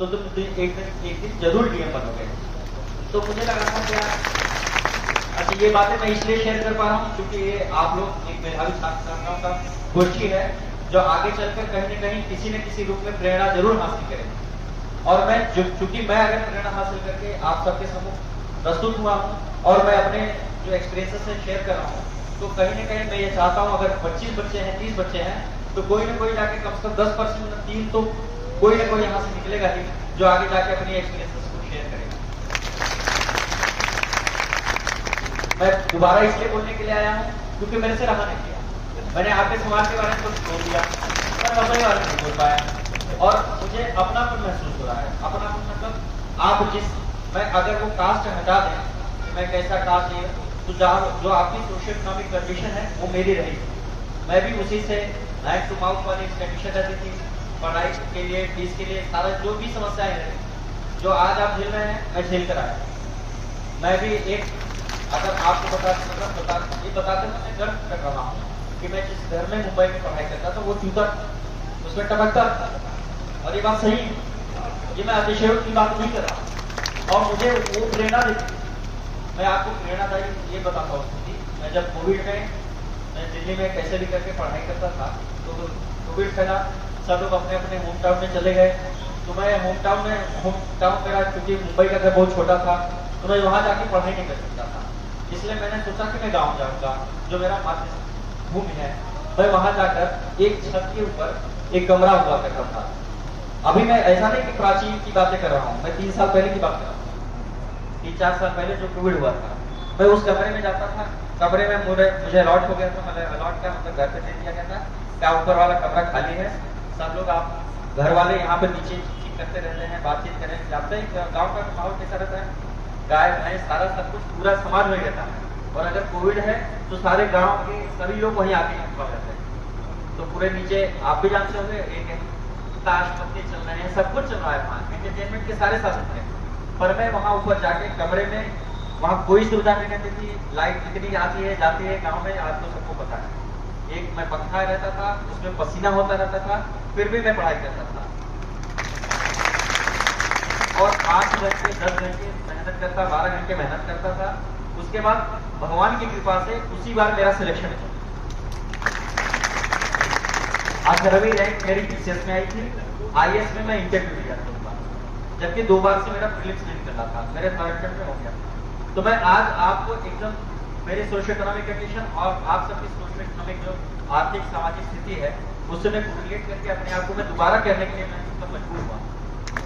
तो तुम एक दिन जरूर डीएम बनोगे। तो मुझे लगा था क्या, अच्छा ये बातें मैं इसलिए शेयर कर पा रहा हूँ क्योंकि ये आप लोग एक मेधावी छात्र छात्राओं का गोष्ठी है जो आगे चलकर कहीं न कहीं किसी न किसी रूप में प्रेरणा जरूर हासिल करेंगे। और मैं चूंकि मैं अगर प्रेरणा हासिल करके आप सबके सम्मुख प्रस्तुत हुआ हूँ और मैं अपने जो एक्सपीरियंसेस से शेयर कर रहा हूँ, तो कहीं न कहीं मैं ये चाहता हूँ अगर 25 बच्चे हैं, 30 बच्चे हैं, तो कोई ना कोई जाके कम से कम 10% में 3 तो कोई ना कोई यहाँ से निकलेगा ही जो आगे जाके अपनी एक्सपीरियंसेस को शेयर करेगा। मैं दोबारा इसलिए बोलने के लिए आया हूँ क्योंकि मेरे से रहा नहीं गया। मैंने आपके समाज के बारे में कुछ बोल दिया, मैं वही बारे में बोल पाया और मुझे अपनापन महसूस हो रहा है। अपनापन मतलब आप मैं अगर वो कास्ट हटा दें कि मैं कैसा कास्ट है, तो जो आपकी सोशल इकोनॉमिक कंडीशन है वो मेरी रहेगी। मैं भी उसी से हैंड टू माउथ वाली कंडीशन रहती थी, पढ़ाई के लिए, फीस के लिए, सारा जो भी समस्याएं रही जो आज आप झेल रहे हैं मैं झेल कर आया। मैं भी एक अगर आपको बताते मैं गर्व कर रहा हूँ कि मैं जिस घर में मुंबई में पढ़ाई करता था वो चूता उसमें टपकता था। और ये बात सही है, ये मैं अतिशयोक्ति की बात नहीं कर रहा और मुझे वो प्रेरणा देती। मैं आपको प्रेरणादायी ये बताता हूँ, मैं जब कोविड में मैं दिल्ली में कैसे भी करके पढ़ाई करता था, तो कोविड फैला, सब लोग अपने अपने होम टाउन में चले गए। तो मैं होम टाउन मेरा क्योंकि मुंबई का घर बहुत छोटा था, तो मैं वहाँ जाके पढ़ाई नहीं कर सकता था। इसलिए मैंने सोचा कि मैं गाँव जाऊँगा, जो मेरा मातृभूमि है। मैं वहाँ जाकर एक छत के ऊपर एक कमरा हुआ करता था। अभी मैं ऐसा नहीं कि प्राचीन की बातें कर रहा हूँ, मैं 3 साल पहले की बात कर रहा हूँ, 3-4 साल पहले जो कोविड हुआ था। मैं उस कमरे में जाता था, कमरे में मुझे अलॉट हो गया था, मतलब अलॉट क्या मतलब घर पे दे दिया गया था, क्या ऊपर वाला कमरा खाली है, सब लोग आप घर वाले यहाँ पे नीचे करते रहते हैं, बातचीत करें। जानते हैं गाँव का माहौल कैसा रहता है, गाय भैंस सारा सब कुछ पूरा समाज में रहता है। और अगर कोविड है तो सारे गाँव के सभी लोग वहीं आके इकट्ठा रहते हैं। तो पूरे नीचे आप भी जानते होंगे एक ताश पत्ते चल रहे हैं, सब कुछ चल रहा है, वहाँ एंटरटेनमेंट के सारे साधन हैं। पर मैं वहाँ ऊपर जाके कमरे में, वहाँ कोई सुविधा नहीं रहती थी, लाइट कितनी आती है जाती है गाँव में, आज तो सबको पता है। एक मैं पंखा रहता था, उसमें पसीना होता रहता था, फिर भी मैं पढ़ाई करता था और 8 घंटे 10 घंटे मेहनत करता, 12 घंटे मेहनत करता था। उसके बाद भगवान की कृपा से उसी बार मेरा सिलेक्शन हुआ। 11वीं रैंक मेरी पीसीएस में आई थी, आईएएस में मैं इंटरव्यू दिया था, जबकि 2 बार से मेरा प्रीलिम्स नहीं करना था, मेरे थर्ड अटेम्प्ट में हो गया। तो मैं आज आपको एकदम मेरी सोशल इकोनॉमिक कंडीशन और आप सबकी सोशल इकोनॉमिक जो आर्थिक सामाजिक स्थिति है उससे मैं कोरिलेट करके अपने आप को मैं दोबारा करने के लिए मैं मजबूर हुआ।